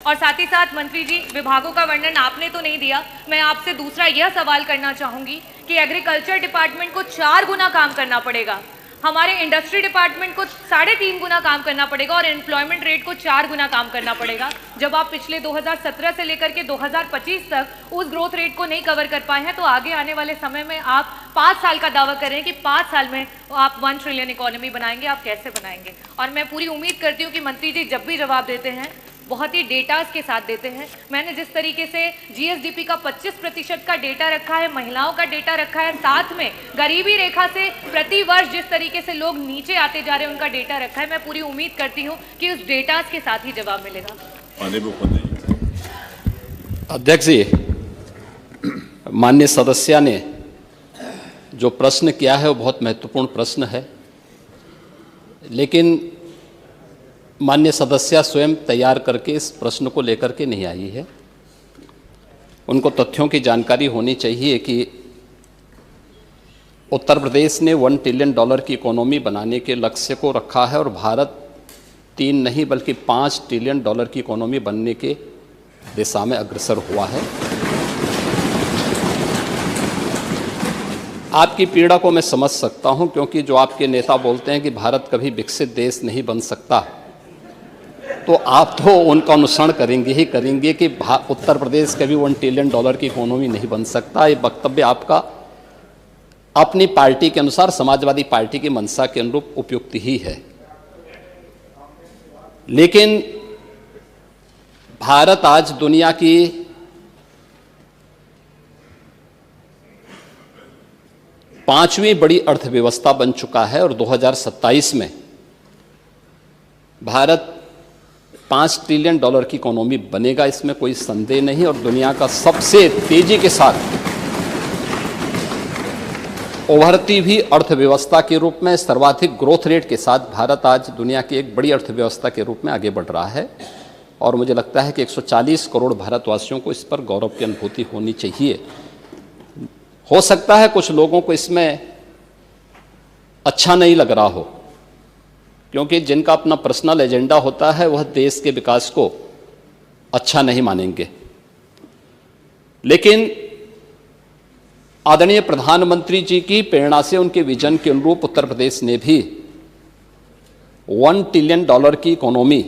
और साथ ही साथ मंत्री जी, विभागों का वर्णन आपने तो नहीं दिया, मैं आपसे दूसरा यह सवाल करना चाहूंगी कि एग्रीकल्चर डिपार्टमेंट को 4 गुना काम करना पड़ेगा, हमारे इंडस्ट्री डिपार्टमेंट को 3.5 गुना काम करना पड़ेगा और एम्प्लॉयमेंट रेट को 4 गुना काम करना पड़ेगा, जब आप पिछले 2017 से लेकर के 2025 तक उस ग्रोथ रेट को नहीं कवर कर पाए हैं। तो आगे आने वाले समय में आप 5 साल का दावा कर रहे हैं कि 5 साल में आप 1 ट्रिलियन इकोनॉमी बनाएंगे, आप कैसे बनाएंगे? और मैं पूरी उम्मीद करती हूँ कि मंत्री जी जब भी जवाब देते हैं बहुत ही डेटास के साथ देते हैं। मैंने जिस तरीके से जीएसडीपी का 25% का डेटा रखा है, महिलाओं का डेटा रखा है, साथ में गरीबी रेखा से प्रति वर्ष जिस तरीके से लोग नीचे आते जा रहे हैं उनका डेटा रखा है, मैं पूरी उम्मीद करती हूं कि उस डेटास के साथ ही जवाब मिलेगा। अध्यक्ष जी, माननीय सदस्य ने जो प्रश्न किया है वो बहुत महत्वपूर्ण प्रश्न है, लेकिन माननीय सदस्य स्वयं तैयार करके इस प्रश्न को लेकर के नहीं आई है। उनको तथ्यों की जानकारी होनी चाहिए कि उत्तर प्रदेश ने $1 ट्रिलियन की इकोनॉमी बनाने के लक्ष्य को रखा है और भारत 3 नहीं बल्कि 5 ट्रिलियन की इकोनॉमी बनने के दिशा में अग्रसर हुआ है। आपकी पीड़ा को मैं समझ सकता हूं, क्योंकि जो आपके नेता बोलते हैं कि भारत कभी विकसित देश नहीं बन सकता, तो आप तो उनका अनुसरण करेंगे ही करेंगे कि उत्तर प्रदेश कभी $1 ट्रिलियन की इकोनॉमी नहीं बन सकता। ये वक्तव्य आपका अपनी पार्टी के अनुसार, समाजवादी पार्टी की मंशा के अनुरूप उपयुक्त ही है, लेकिन भारत आज दुनिया की पांचवी बड़ी अर्थव्यवस्था बन चुका है और 2027 में भारत $5 ट्रिलियन की इकोनॉमी बनेगा, इसमें कोई संदेह नहीं। और दुनिया का सबसे तेजी के साथ उभरती हुई अर्थव्यवस्था के रूप में सर्वाधिक ग्रोथ रेट के साथ भारत आज दुनिया की एक बड़ी अर्थव्यवस्था के रूप में आगे बढ़ रहा है। और मुझे लगता है कि 140 करोड़ भारतवासियों को इस पर गौरव की अनुभूति होनी चाहिए। हो सकता है कुछ लोगों को इसमें अच्छा नहीं लग रहा हो, क्योंकि जिनका अपना पर्सनल एजेंडा होता है वह देश के विकास को अच्छा नहीं मानेंगे, लेकिन आदरणीय प्रधानमंत्री जी की प्रेरणा से, उनके विजन के अनुरूप उत्तर प्रदेश ने भी $1 ट्रिलियन की इकोनॉमी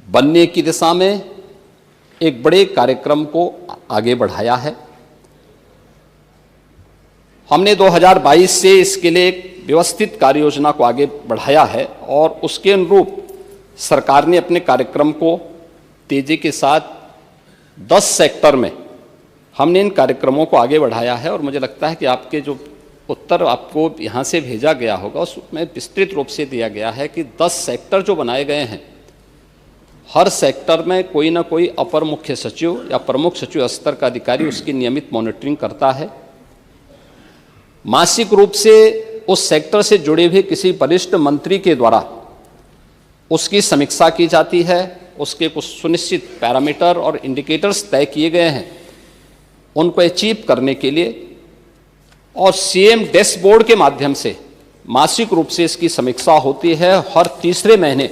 बनने की दिशा में एक बड़े कार्यक्रम को आगे बढ़ाया है। हमने 2022 से इसके लिए एक व्यवस्थित कार्य योजना को आगे बढ़ाया है और उसके अनुरूप सरकार ने अपने कार्यक्रम को तेजी के साथ 10 सेक्टर में हमने इन कार्यक्रमों को आगे बढ़ाया है। और मुझे लगता है कि आपके जो उत्तर आपको यहाँ से भेजा गया होगा उसमें विस्तृत रूप से दिया गया है कि 10 सेक्टर जो बनाए गए हैं, हर सेक्टर में कोई ना कोई अपर मुख्य सचिव या प्रमुख सचिव स्तर का अधिकारी उसकी नियमित मॉनिटरिंग करता है। मासिक रूप से उस सेक्टर से जुड़े हुए किसी वरिष्ठ मंत्री के द्वारा उसकी समीक्षा की जाती है, उसके कुछ सुनिश्चित पैरामीटर और इंडिकेटर्स तय किए गए हैं उनको अचीव करने के लिए, और सीएम डैशबोर्ड के माध्यम से मासिक रूप से इसकी समीक्षा होती है। हर तीसरे महीने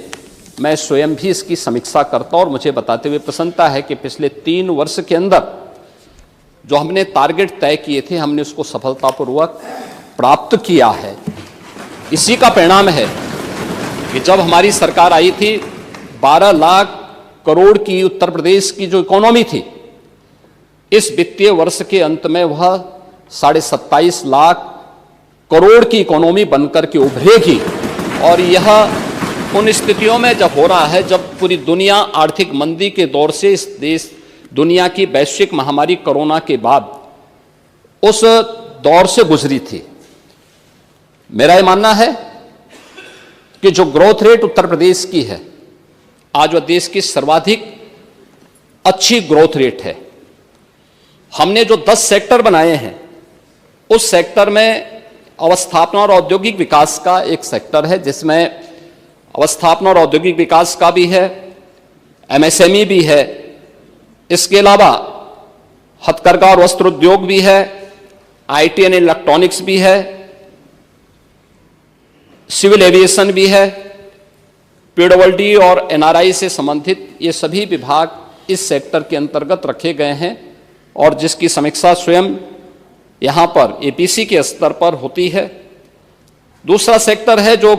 मैं स्वयं भी इसकी समीक्षा करता हूं और मुझे बताते हुए प्रसन्नता है कि पिछले 3 वर्ष के अंदर जो हमने टारगेट तय किए थे हमने उसको सफलतापूर्वक प्राप्त किया है। इसी का परिणाम है कि जब हमारी सरकार आई थी 12 लाख करोड़ की उत्तर प्रदेश की जो इकोनॉमी थी, इस वित्तीय वर्ष के अंत में वह 27.5 लाख करोड़ की इकोनॉमी बनकर के उभरेगी। और यह उन स्थितियों में जब हो रहा है जब पूरी दुनिया आर्थिक मंदी के दौर से इस देश दुनिया की वैश्विक महामारी कोरोना के बाद उस दौर से गुजरी थी। मेरा यह मानना है कि जो ग्रोथ रेट उत्तर प्रदेश की है आज वह देश की सर्वाधिक अच्छी ग्रोथ रेट है। हमने जो 10 सेक्टर बनाए हैं उस सेक्टर में अवस्थापना और औद्योगिक विकास का एक सेक्टर है, जिसमें अवस्थापना और औद्योगिक विकास का भी है, एमएसएमई भी है, इसके अलावा हथकरघा और वस्त्र उद्योग भी है, आईटी एंड इलेक्ट्रॉनिक्स भी है, सिविल एविएशन भी है, पीडब्ल्यूडी और एनआरआई से संबंधित ये सभी विभाग इस सेक्टर के अंतर्गत रखे गए हैं और जिसकी समीक्षा स्वयं यहाँ पर एपीसी के स्तर पर होती है। दूसरा सेक्टर है जो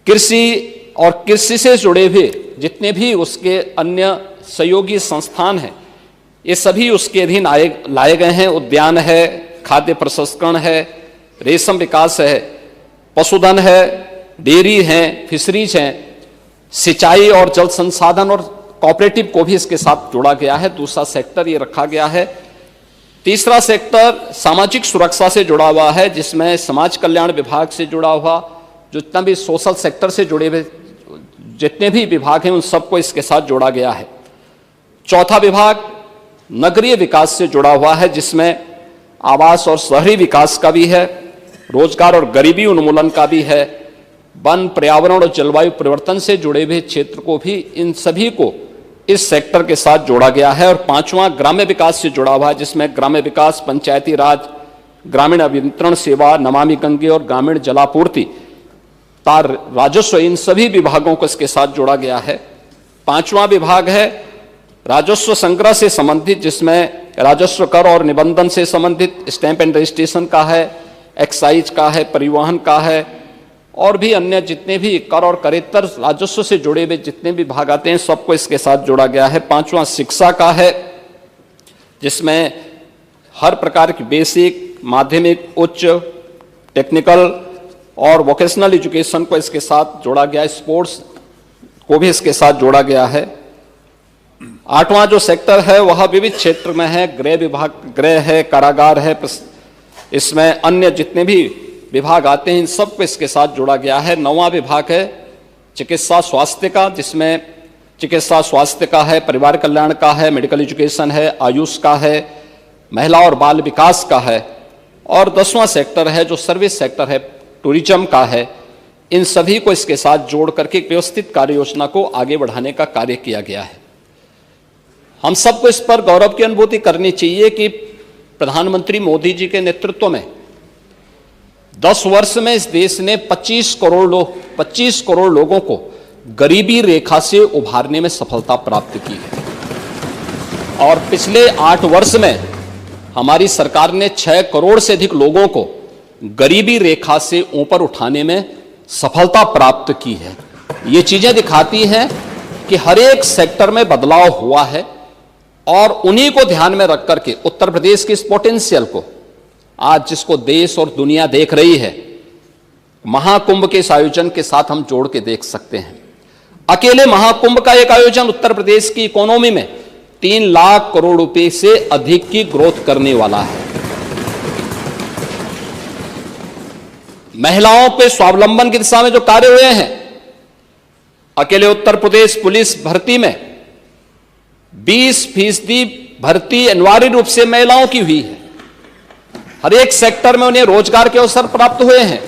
कृषि और कृषि से जुड़े हुए जितने भी उसके अन्य सहयोगी संस्थान हैं, ये सभी उसके अधीन लाए गए हैं। उद्यान है, खाद्य प्रसंस्करण है, रेशम विकास है, पशुधन है, डेयरी है, फिशरीज हैं, सिंचाई और जल संसाधन और कोऑपरेटिव को भी इसके साथ जोड़ा गया है। दूसरा सेक्टर ये रखा गया है। तीसरा सेक्टर सामाजिक सुरक्षा से जुड़ा हुआ है, जिसमें समाज कल्याण विभाग से जुड़ा हुआ जितना भी सोशल सेक्टर से जुड़े हुए जितने भी विभाग हैं उन सबको इसके साथ जोड़ा गया है। चौथा विभाग नगरीय विकास से जुड़ा हुआ है, जिसमें आवास और शहरी विकास का भी है, रोजगार और गरीबी उन्मूलन का भी है, वन, पर्यावरण और जलवायु परिवर्तन से जुड़े हुए क्षेत्र को भी, इन सभी को इस सेक्टर के साथ जोड़ा गया है। और पांचवां ग्राम्य विकास से जुड़ा हुआ है, जिसमें ग्राम्य विकास, पंचायती राज, ग्रामीण अभियंत्रण सेवा, नमामि गंगे और ग्रामीण जलापूर्ति, तार, राजस्व, इन सभी विभागों को इसके साथ जोड़ा गया है। पांचवां विभाग है राजस्व संग्रह से संबंधित, जिसमें राजस्व कर और निबंधन से संबंधित स्टैंप एंड रजिस्ट्रेशन का है, एक्साइज का है, परिवहन का है और भी अन्य जितने भी कर और करेतर राजस्व से जुड़े हुए जितने भी विभाग आते हैं सबको इसके साथ जोड़ा गया है। पांचवां शिक्षा का है, जिसमें हर प्रकार की बेसिक, माध्यमिक, उच्च, टेक्निकल और वोकेशनल एजुकेशन को इसके साथ जोड़ा गया है। स्पोर्ट्स को भी इसके साथ जोड़ा गया है। आठवां जो सेक्टर है वह विविध क्षेत्र में है, गृह विभाग, गृह है, कारागार है, इसमें अन्य जितने भी विभाग आते हैं इन सबको इसके साथ जोड़ा गया है। नौवां विभाग है चिकित्सा स्वास्थ्य का, जिसमें चिकित्सा स्वास्थ्य का है, परिवार कल्याण का है, मेडिकल एजुकेशन है, आयुष का है, महिला और बाल विकास का है। और 10वां सेक्टर है जो सर्विस सेक्टर है, टूरिज्म का है। इन सभी को इसके साथ जोड़ करके एक व्यवस्थित कार्य योजना को आगे बढ़ाने का कार्य किया गया है। हम सबको इस पर गौरव की अनुभूति करनी चाहिए कि प्रधानमंत्री मोदी जी के नेतृत्व में 10 वर्ष में इस देश ने 25 करोड़ लोगों को गरीबी रेखा से उभारने में सफलता प्राप्त की है। और पिछले 8 वर्ष में हमारी सरकार ने 6 करोड़ से अधिक लोगों को गरीबी रेखा से ऊपर उठाने में सफलता प्राप्त की है। ये चीजें दिखाती हैं कि हर एक सेक्टर में बदलाव हुआ है और उन्हीं को ध्यान में रख करके उत्तर प्रदेश की इस पोटेंशियल को आज जिसको देश और दुनिया देख रही है, महाकुंभ के इस आयोजन के साथ हम जोड़ के देख सकते हैं। अकेले महाकुंभ का एक आयोजन उत्तर प्रदेश की इकोनॉमी में 3 लाख करोड़ रुपए से अधिक की ग्रोथ करने वाला है। महिलाओं पे स्वावलंबन की दिशा में जो कार्य हुए हैं, अकेले उत्तर प्रदेश पुलिस भर्ती में 20% भर्ती अनिवार्य रूप से महिलाओं की हुई है। हर एक सेक्टर में उन्हें रोजगार के अवसर प्राप्त हुए हैं।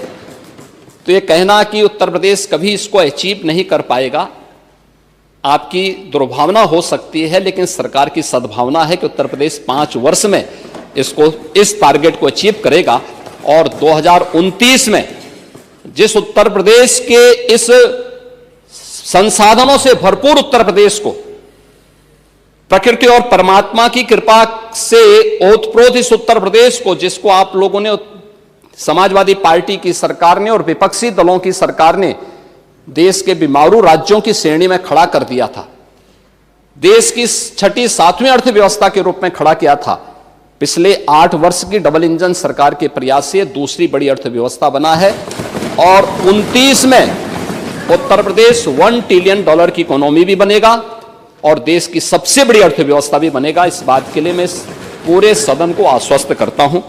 तो ये कहना कि उत्तर प्रदेश कभी इसको अचीव नहीं कर पाएगा, आपकी दुर्भावना हो सकती है, लेकिन सरकार की सद्भावना है कि उत्तर प्रदेश 5 वर्ष में इसको, इस टारगेट को अचीव करेगा। और 2029 में जिस उत्तर प्रदेश के इस संसाधनों से भरपूर उत्तर प्रदेश को, प्रकृति और परमात्मा की कृपा से ओतप्रोत इस उत्तर प्रदेश को, जिसको आप लोगों ने, समाजवादी पार्टी की सरकार ने और विपक्षी दलों की सरकार ने देश के बीमारू राज्यों की श्रेणी में खड़ा कर दिया था, देश की 6ठी 7वीं अर्थव्यवस्था के रूप में खड़ा किया था, पिछले 8 वर्ष की डबल इंजन सरकार के प्रयास से दूसरी बड़ी अर्थव्यवस्था बना है। और 29 में उत्तर प्रदेश $1 ट्रिलियन की इकोनॉमी भी बनेगा और देश की सबसे बड़ी अर्थव्यवस्था भी बनेगा। इस बात के लिए मैं पूरे सदन को आश्वस्त करता हूं।